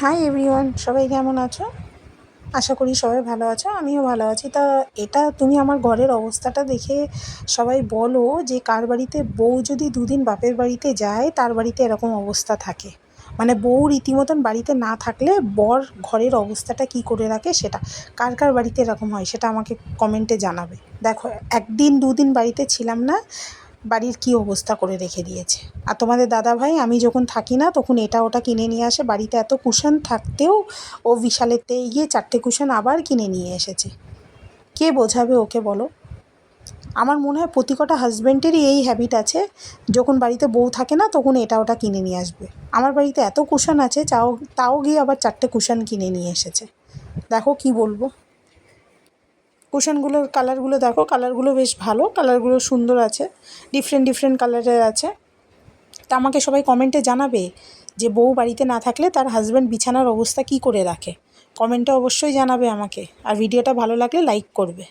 Hi everyone, সবাই কেমন আছো? আশা করি সবাই ভালো আছো, আমিও ভালো আছি। তা এটা তুমি আমার ঘরের অবস্থাটা দেখে সবাই বলো যে কার বাড়িতে বউ যদি দুদিন বাপের বাড়িতে যায় তার বাড়িতে এরকম অবস্থা থাকে। মানে বউ রীতিমতন বাড়িতে না থাকলে বর ঘরের অবস্থাটা কী করে রাখে, সেটা কার কার বাড়িতে এরকম হয় সেটা আমাকে কমেন্টে জানাবে। দেখো, একদিন দুদিন বাড়িতে ছিলাম না, বাড়ির কী অবস্থা করে রেখে দিয়েছে। আর তোমাদের দাদাভাই আমি যখন থাকি না তখন এটা ওটা কিনে নিয়ে আসে, বাড়িতে এত কুশন থাকতেও ও বিশালেতে গিয়ে 4টে কুশন আবার কিনে নিয়ে এসেছে। কে বোঝাবে ওকে বলো? আমার মনে হয় প্রতি কটা হাজব্যান্ডেরই এই হ্যাবিট আছে, যখন বাড়িতে বউ থাকে না তখন এটা ওটা কিনে নিয়ে আসবে। আমার বাড়িতে এত কুশন আছে, তাও গিয়ে আবার 4টে কুশন কিনে নিয়ে এসেছে। দেখো কি বলবো। কুশনগুলোর কালারগুলো দেখো, কালারগুলো বেশ ভালো, কালারগুলো সুন্দর আছে, ডিফারেন্ট ডিফারেন্ট কালারের আছে। তা আমাকে সবাই কমেন্টে জানাবে যে বউ বাড়িতে না থাকলে তার হাজব্যান্ড বিছানার অবস্থা কী করে রাখে। কমেন্টে অবশ্যই জানাবে আমাকে, আর ভিডিওটা ভালো লাগলে লাইক করবে।